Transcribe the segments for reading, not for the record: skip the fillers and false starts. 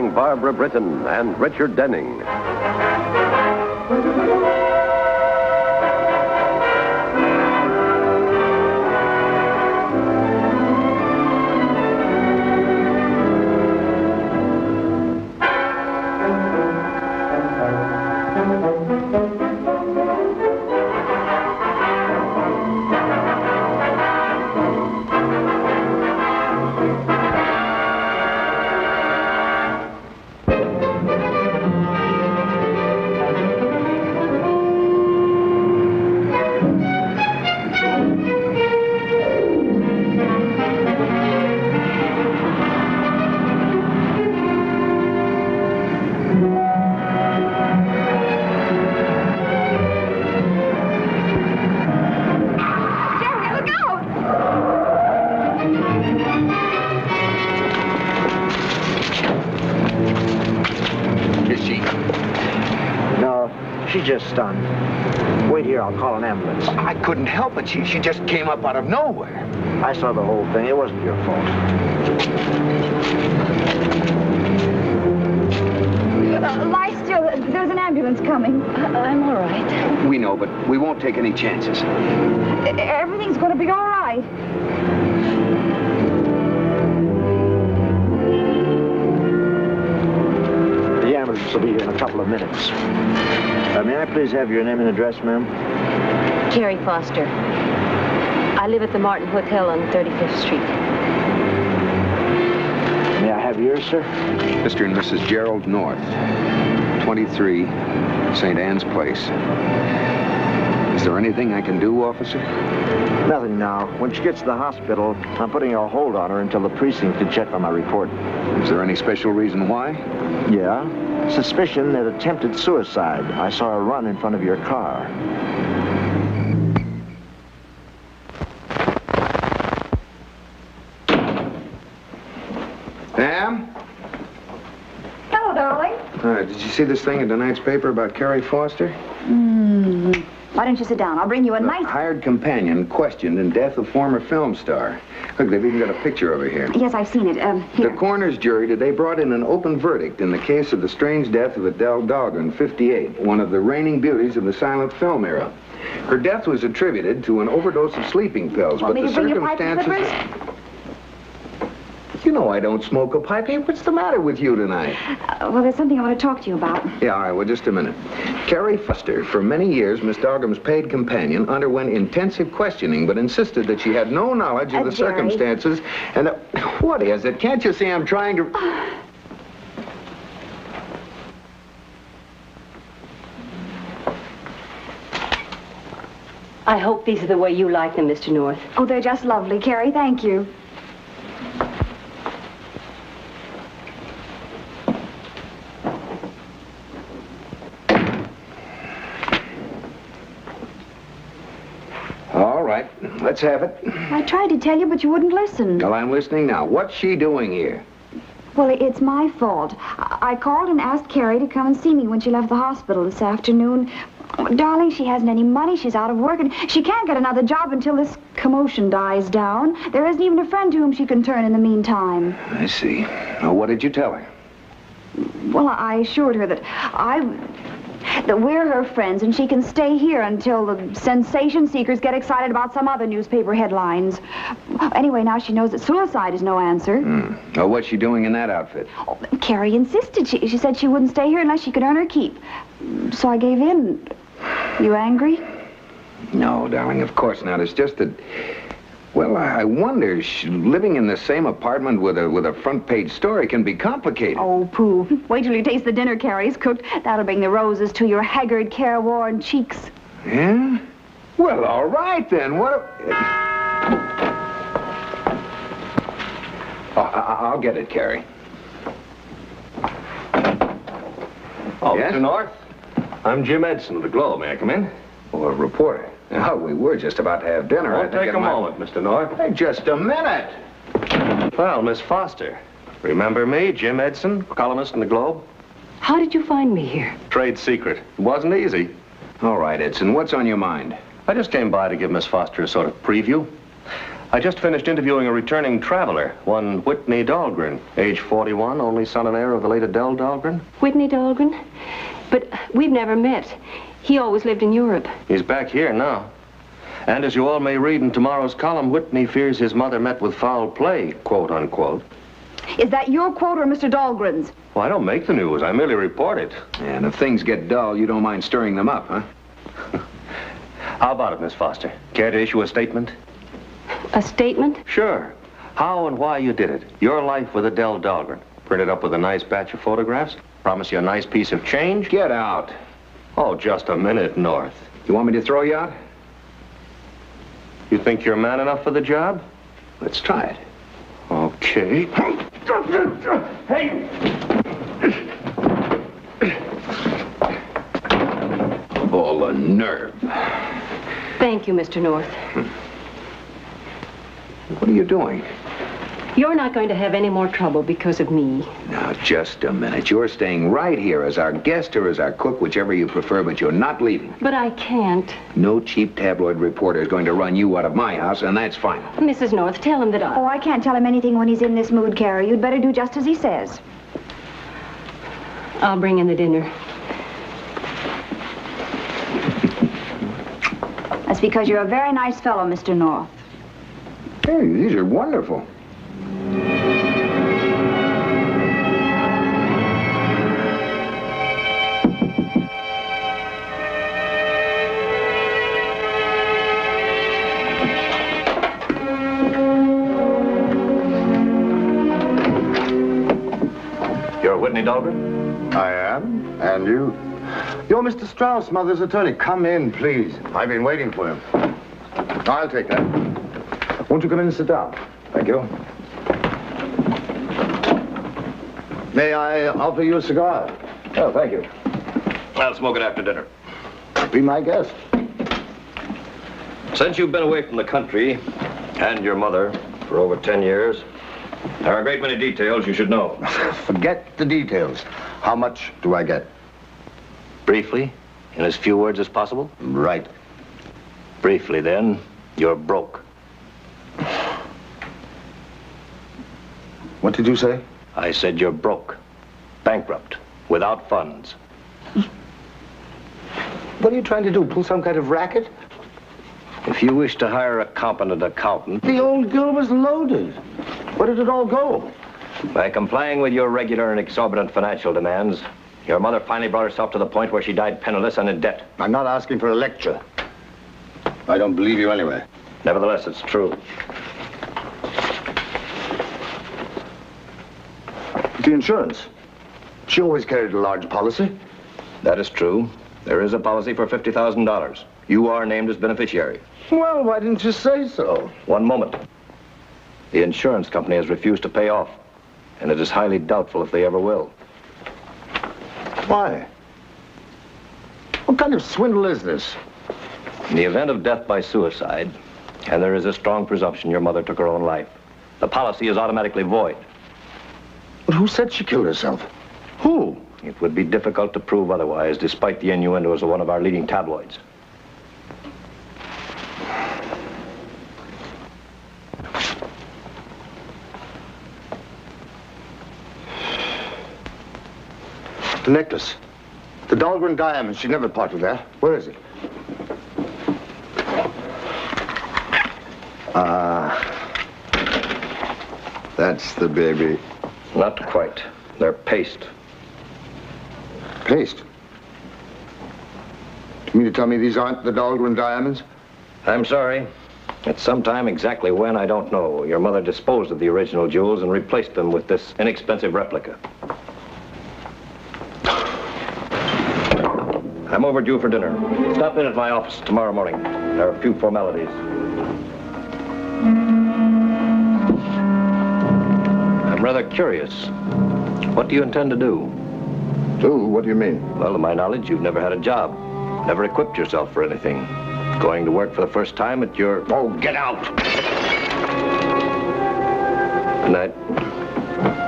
starring Barbara Britton and Richard Denning. She's just stunned. Wait here, I'll call an ambulance. I couldn't help it. She just came up out of nowhere. I saw the whole thing. It wasn't your fault. Lie still. There's an ambulance coming. I'm all right. We know, but we won't take any chances. Everything's going to be all right. The ambulance will be here in a couple of minutes. May I please have your name and address, ma'am? Carrie Foster. I live at the Martin Hotel on 35th Street. May I have yours, sir? Mr. and Mrs. Gerald North, 23 St. Anne's Place. Is there anything I can do, officer? Nothing now. When she gets to the hospital, I'm putting a hold on her until the precinct can check on my report. Is there any special reason why? Yeah. Suspicion that attempted suicide. I saw her run in front of your car. Ma'am? Hello, darling. Did you see this thing in tonight's paper about Carrie Foster? Why don't you sit down? I'll bring you a nice... Hired companion questioned in death of former film star. Look, they've even got a picture over here. Yes, I've seen it. Here. The coroner's jury today brought in an open verdict in the case of the strange death of Adele Dahlgren, 58, one of the reigning beauties of the silent film era. Her death was attributed to an overdose of sleeping pills, Want but me the to bring your pipe and circumstances... slippers? You know I don't smoke a pipe. Hey, what's the matter with you tonight? Well, there's something I want to talk to you about. Yeah, all right, well, just a minute. Carrie Foster, for many years, Miss Dahlgren's paid companion, underwent intensive questioning, but insisted that she had no knowledge of the Jerry. circumstances and... What is it? Can't you see I'm trying to... I hope these are the way you like them, Mr. North. Oh, they're just lovely, Carrie. Thank you. All right, let's have it. I tried to tell you, but you wouldn't listen. Well, I'm listening now. What's she doing here? Well, it's my fault. I called and asked Carrie to come and see me when she left the hospital this afternoon. Oh, darling, she hasn't any money. She's out of work, and she can't get another job until this commotion dies down. There isn't even a friend to whom she can turn in the meantime. I see. Now, what did you tell her? Well, I assured her that we're her friends, and she can stay here until the sensation seekers get excited about some other newspaper headlines. Anyway, now she knows that suicide is no answer. Oh, what's she doing in that outfit? Oh, Carrie insisted. She said she wouldn't stay here unless she could earn her keep. So I gave in. You angry? No, darling, of course not. It's just that... Well, I wonder, living in the same apartment with a front-page story can be complicated. Oh, pooh. Wait till you taste the dinner Carrie's cooked. That'll bring the roses to your haggard, careworn cheeks. Yeah? Well, all right, then. I'll get it, Carrie. Oh, Yes? Mr. North? I'm Jim Edson of the Globe. May I come in? Oh, a reporter. Oh, we were just about to have dinner. Won't take a moment, Mr. North. Hey, just a minute. Well, Miss Foster, remember me, Jim Edson, columnist in the Globe? How did you find me here? Trade secret. It wasn't easy. All right, Edson, what's on your mind? I just came by to give Miss Foster a sort of preview. I just finished interviewing a returning traveler, one Whitney Dahlgren, age 41, only son and heir of the late Adele Dahlgren. Whitney Dahlgren? But we've never met. He always lived in Europe. He's back here now. And as you all may read in tomorrow's column, Whitney fears his mother met with foul play, quote unquote. Is that your quote or Mr. Dahlgren's? Well, I don't make the news. I merely report it. And if things get dull, you don't mind stirring them up, huh? How about it, Miss Foster? Care to issue a statement? A statement? Sure. How and why you did it. Your life with Adele Dahlgren. Printed up with a nice batch of photographs. Promise you a nice piece of change. Get out. Oh, just a minute, North. You want me to throw you out? You think you're man enough for the job? Let's try it. Okay. Hey! All the nerve. Thank you, Mr. North. What are you doing? You're not going to have any more trouble because of me. Now, just a minute. You're staying right here as our guest or as our cook, whichever you prefer, but you're not leaving. But I can't. No cheap tabloid reporter is going to run you out of my house, and that's final. Mrs. North, tell him that Oh, I can't tell him anything when he's in this mood, Carrie. You'd better do just as he says. I'll bring in the dinner. That's because you're a very nice fellow, Mr. North. Hey, these are wonderful. You're Whitney Dahlgren? I am, and you? You're Mr. Strauss, mother's attorney. Come in, please. I've been waiting for him. I'll take that. Won't you come in and sit down? Thank you. May I offer you a cigar? Oh, thank you. I'll smoke it after dinner. Be my guest. Since you've been away from the country, and your mother, for over 10 years, there are a great many details you should know. Forget the details. How much do I get? Briefly, in as few words as possible? Right. Briefly, then, you're broke. What did you say? I said you're broke. Bankrupt. Without funds. What are you trying to do? Pull some kind of racket? If you wish to hire a competent accountant, The old girl was loaded. Where did it all go? by complying with your regular and exorbitant financial demands, your mother finally brought herself to the point where she died penniless and in debt. I'm not asking for a lecture. I don't believe you anyway. Nevertheless, it's true. The insurance. She always carried a large policy. That is true. There is a policy for $50,000. You are named as beneficiary. Well, why didn't you say so? One moment. The insurance company has refused to pay off, and it is highly doubtful if they ever will. Why? What kind of swindle is this? In the event of death by suicide, and there is a strong presumption your mother took her own life, the policy is automatically void. But who said she killed herself? Who? It would be difficult to prove otherwise, despite the innuendos of one of our leading tabloids. The necklace. The Dahlgren diamond. She never parted with that. Where is it? That's the baby. Not quite. They're paste. Paste. You mean to tell me these aren't the Dahlgren diamonds? I'm sorry. At some time, exactly when, I don't know. Your mother disposed of the original jewels and replaced them with this inexpensive replica. I'm overdue for dinner. Stop in at my office tomorrow morning. There are a few formalities. I'm rather curious. What do you intend to do? Do? What do you mean? Well, to my knowledge, you've never had a job. Never equipped yourself for anything. Going to work for the first time at your... Oh, get out! Good night.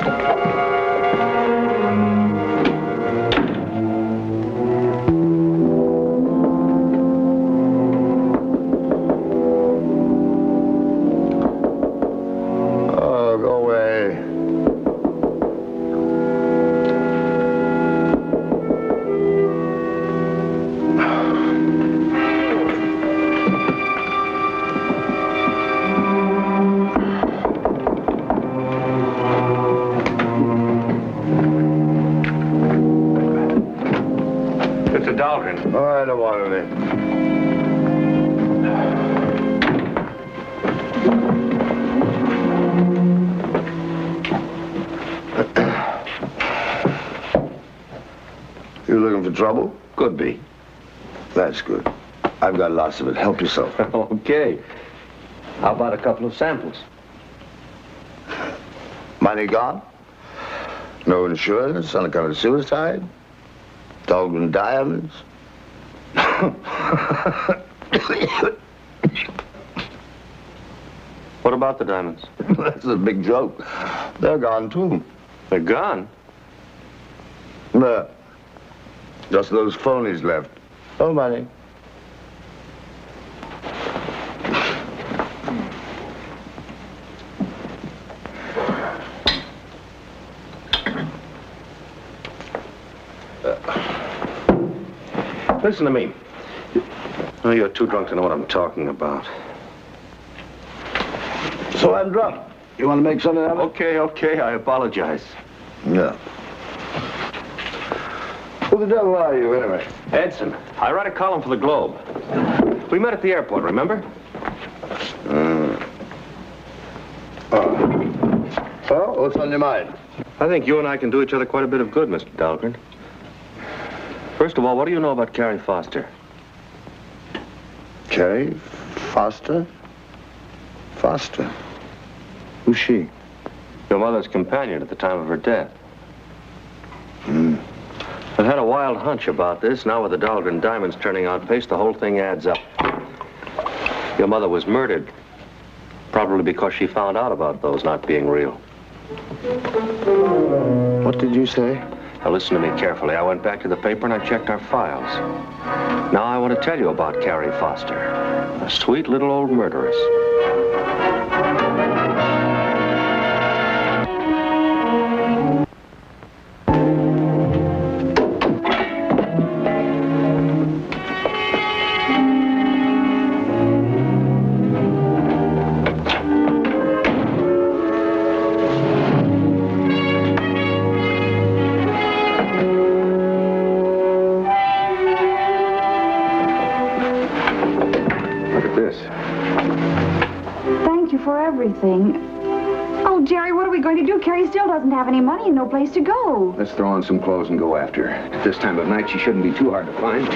Mr. Dahlgren. Oh, I don't want any. You looking for trouble? Could be. That's good. I've got lots of it. Help yourself. Okay. How about a couple of samples? Money gone? No insurance on account of suicide? Dahlgren diamonds? What about the diamonds? That's a big joke. They're gone, too. They're gone. There. Just those phonies left. No money. Listen to me. Oh, you're too drunk to know what I'm talking about. So I'm drunk. You want to make something of it? Okay, I apologize. Yeah. Who the devil are you, anyway? Edson, I write a column for the Globe. We met at the airport, remember? Well, what's on your mind? I think you and I can do each other quite a bit of good, Mr. Dahlgren. First of all, what do you know about Carrie Foster? Carrie Foster? Foster? Who's she? Your mother's companion at the time of her death. I've had a wild hunch about this. Now with the Dahlgren diamonds turning out paste, the whole thing adds up. Your mother was murdered. Probably because she found out about those not being real. What did you say? Now listen to me carefully. I went back to the paper and I checked our files. Now I want to tell you about Carrie Foster, a sweet little old murderess. Everything. Oh, Jerry, what are we going to do? Carrie still doesn't have any money and no place to go. Let's throw on some clothes and go after her. At this time of night, she shouldn't be too hard to find.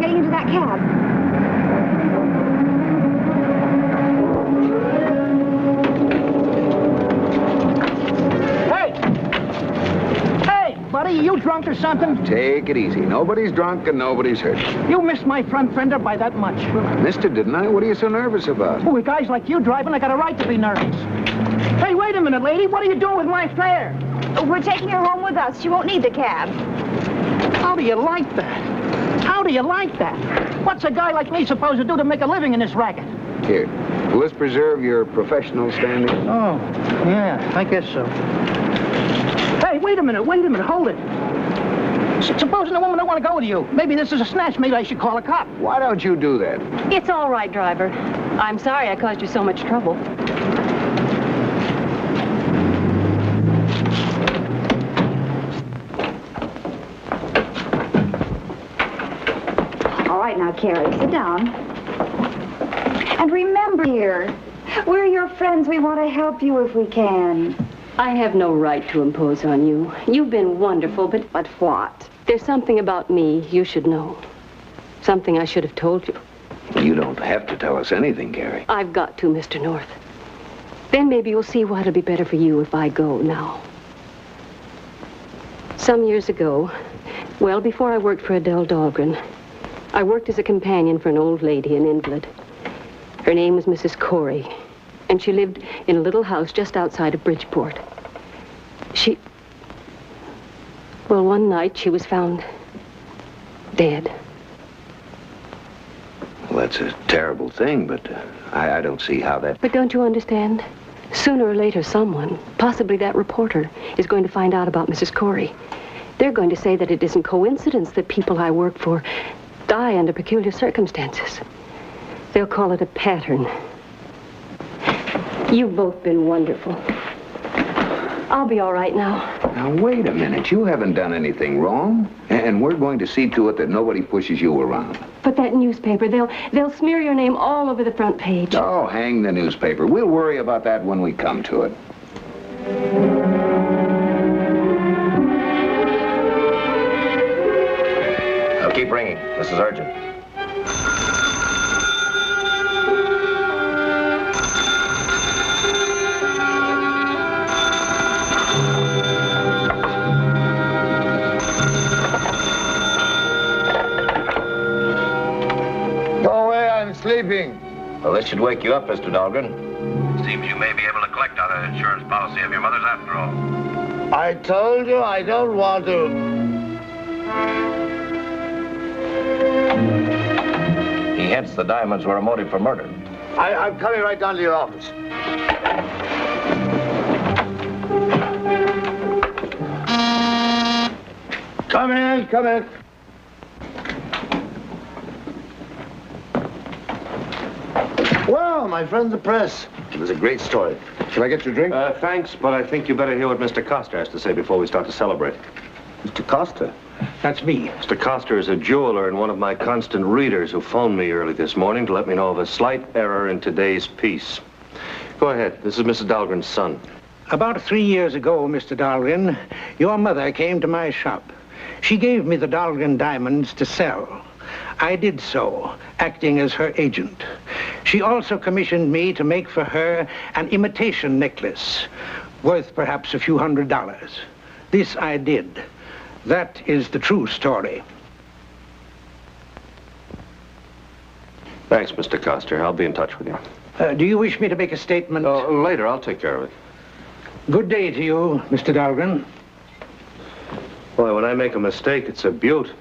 Getting into that cab. Hey, buddy, you drunk or something? Take it easy. Nobody's drunk and nobody's hurt. You missed my front fender by that much. Missed it, didn't I? What are you so nervous about? Oh, with guys like you driving, I got a right to be nervous. Hey, wait a minute, lady. What are you doing with my fare? We're taking her home with us. She won't need the cab. How do you like that? How do you like that? What's a guy like me supposed to do to make a living in this racket? Here, will this preserve your professional standing? Oh, yeah, I guess so. Hey, wait a minute, hold it. Supposing the woman don't want to go with you. Maybe this is a snatch. Maybe I should call a cop. Why don't you do that? It's all right, driver. I'm sorry I caused you so much trouble. All right, now, Carrie, sit down. And remember here, we're your friends. We want to help you if we can. I have no right to impose on you. You've been wonderful, but what? there's something about me you should know. Something I should have told you. You don't have to tell us anything, Carrie. I've got to, Mr. North. Then maybe you'll see why it'll be better for you if I go now. Some years ago, well, before I worked for Adele Dahlgren, I worked as a companion for an old lady, an invalid. Her name was Mrs. Corey, and she lived in a little house just outside of Bridgeport. Well, one night she was found dead. Well, that's a terrible thing, but I don't see how that... But don't you understand? Sooner or later, someone, possibly that reporter, is going to find out about Mrs. Corey. They're going to say that it isn't coincidence that people I work for die under peculiar circumstances. They'll call it a pattern. You've both been wonderful. I'll be all right now. Now, wait a minute. You haven't done anything wrong. And we're going to see to it that nobody pushes you around. But that newspaper, they'll smear your name all over the front page. Oh, hang the newspaper. We'll worry about that when we come to it. Now keep ringing. This is urgent. Sleeping. Well, this should wake you up, Mr. Dahlgren. Seems you may be able to collect on an insurance policy of your mother's after all. I told you I don't want to. He hints the diamonds were a motive for murder. I'm coming right down to your office. Come in, come in. Well, my friend, the press. It was a great story. Can I get you a drink? Thanks, but I think you better hear what Mr. Coster has to say before we start to celebrate. Mr. Coster? That's me. Mr. Coster is a jeweler and one of my constant readers who phoned me early this morning to let me know of a slight error in today's piece. Go ahead. This is Mrs. Dahlgren's son. About 3 years ago, Mr. Dahlgren, your mother came to my shop. She gave me the Dahlgren diamonds to sell. I did so, acting as her agent. She also commissioned me to make for her an imitation necklace, worth perhaps a few $100s. This I did. That is the true story. Thanks, Mr. Coster. I'll be in touch with you. Do you wish me to make a statement? Later. I'll take care of it. Good day to you, Mr. Dahlgren. Boy, when I make a mistake, it's a beaut.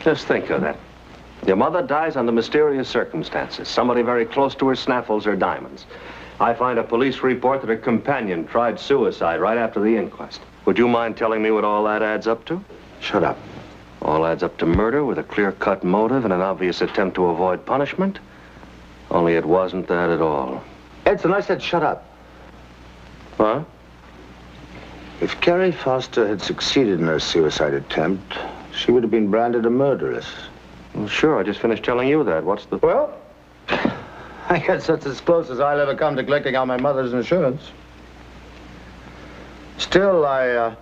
Just think of that. Your mother dies under mysterious circumstances. Somebody very close to her snaffles her diamonds. I find a police report that her companion tried suicide right after the inquest. Would you mind telling me what all that adds up to? Shut up. All adds up to murder with a clear-cut motive and an obvious attempt to avoid punishment? Only it wasn't that at all. Edson, I said shut up. Huh? If Carrie Foster had succeeded in her suicide attempt, she would have been branded a murderess. Well, sure. I just finished telling you that. What's the... Well, I guess that's as close as I'll ever come to collecting on my mother's insurance. Still, I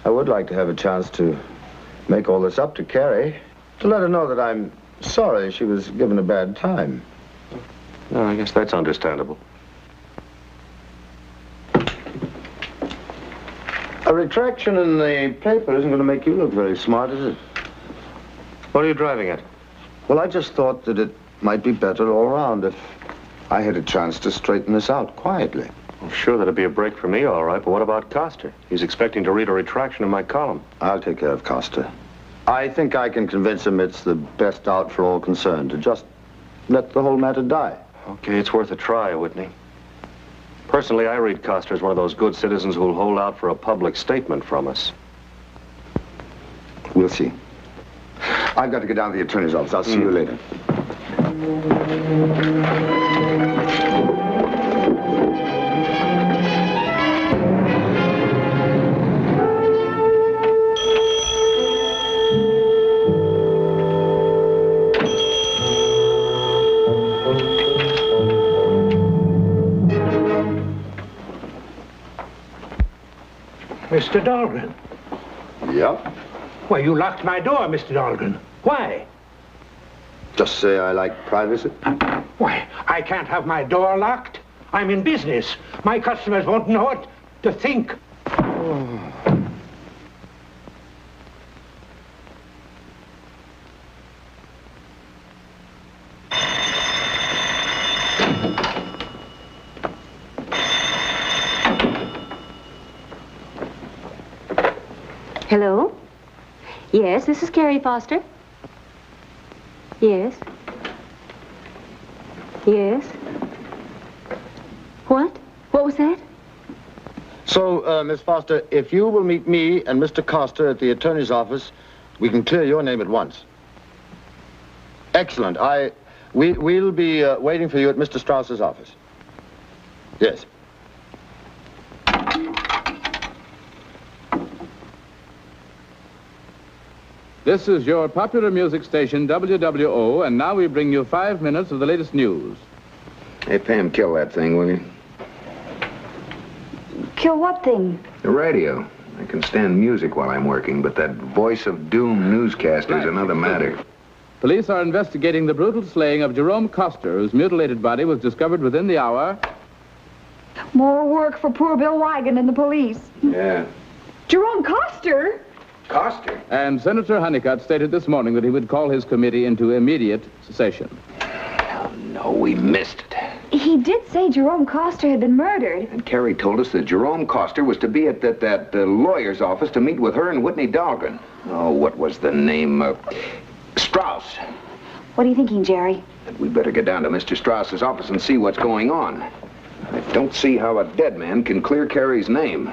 would like to have a chance to make all this up to Carrie, to let her know that I'm sorry she was given a bad time. No, I guess that's understandable. A retraction in the paper isn't going to make you look very smart, is it? What are you driving at? Well, I just thought that it might be better all around if I had a chance to straighten this out quietly. Well, sure, that'd be a break for me, all right, but what about Coster? He's expecting to read a retraction in my column. I'll take care of Costa. I think I can convince him it's the best out for all concerned to just let the whole matter die. Okay, it's worth a try, Whitney. Personally, I read Coster as one of those good citizens who'll hold out for a public statement from us. We'll see. I've got to get down to the attorney's office. I'll see you later. Mr. Dahlgren. Yep. Why, you locked my door, Mr. Dahlgren. Why? Just say I like privacy. Why, I can't have my door locked. I'm in business. My customers won't know it. To think. Hello? Yes, this is Carrie Foster. Yes. Yes? What? What was that? So, Miss Foster, if you will meet me and Mr. Coster at the attorney's office, we can clear your name at once. Excellent. We'll be waiting for you at Mr. Strauss's office. Yes. This is your popular music station, WWO, and now we bring you 5 minutes of the latest news. Hey, Pam, kill that thing, will you? Kill what thing? The radio. I can stand music while I'm working, but that voice of doom newscaster is another matter. Police are investigating the brutal slaying of Jerome Coster, whose mutilated body was discovered within the hour. More work for poor Bill Wigan and the police. Yeah. Jerome Coster? Coster? And Senator Honeycutt stated this morning that he would call his committee into immediate cessation. Oh, no, we missed it. He did say Jerome Coster had been murdered. And Carrie told us that Jerome Coster was to be at that lawyer's office to meet with her and Whitney Dahlgren. Oh, what was the name? Strauss. What are you thinking, Jerry? We better get down to Mr. Strauss's office and see what's going on. I don't see how a dead man can clear Carrie's name.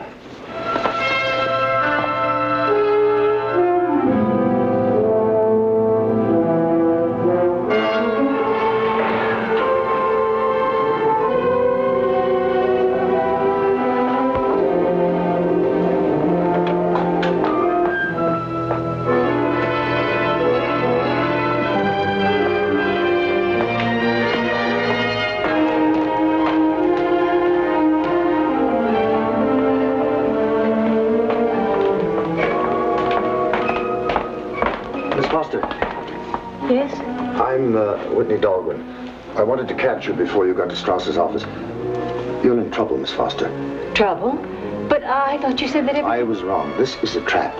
Yes? I'm Whitney Dahlgren. I wanted to catch you before you got to Strauss's office. You're in trouble, Miss Foster. Trouble? But I thought you said that I was wrong. This is a trap.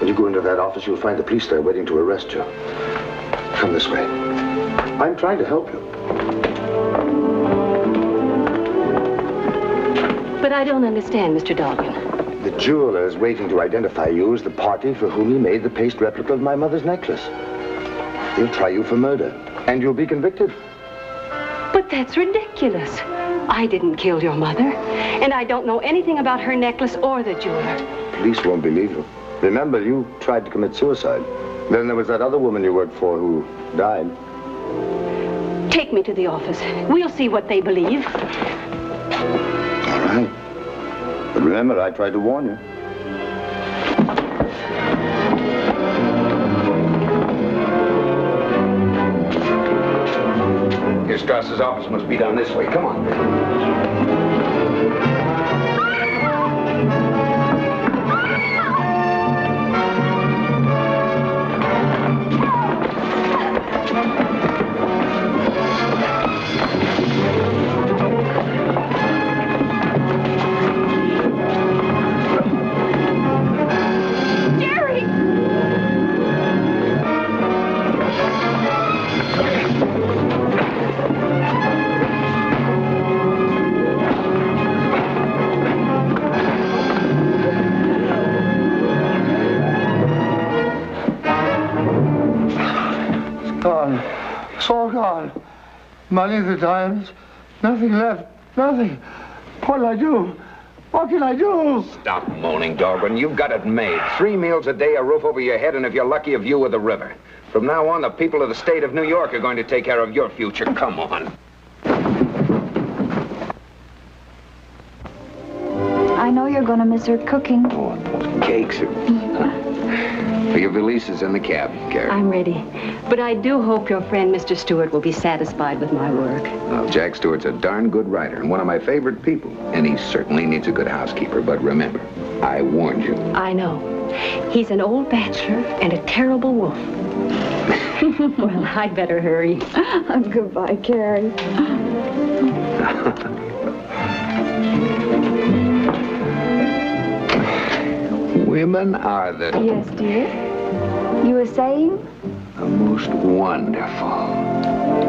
When you go into that office, you'll find the police there waiting to arrest you. Come this way. I'm trying to help you. But I don't understand, Mr. Dahlgren. The jeweler is waiting to identify you as the party for whom he made the paste replica of my mother's necklace. He'll try you for murder, and you'll be convicted. But that's ridiculous. I didn't kill your mother, and I don't know anything about her necklace or the jeweler. Police won't believe you. Remember, you tried to commit suicide. Then there was that other woman you worked for who died. Take me to the office. We'll see what they believe. All right. But remember, I tried to warn you. Here, Strauss's office must be down this way. Come on. Gone. It's all gone. Money, the diamonds, nothing left. Nothing. What'll I do? What can I do? Stop moaning, Dahlgren. You've got it made. 3 meals a day, a roof over your head, and if you're lucky, a view of the river. From now on, the people of the state of New York are going to take care of your future. Come on. I know you're going to miss her cooking. Oh, those cakes. Your valise is in the cab, Carrie. I'm ready. But I do hope your friend, Mr. Stewart, will be satisfied with my work. Well, Jack Stewart's a darn good writer and one of my favorite people. And he certainly needs a good housekeeper. But remember, I warned you. I know. He's an old bachelor and a terrible wolf. Well, I'd better hurry. Goodbye, Carrie. Women are the... Yes, dear? You were saying? the most wonderful.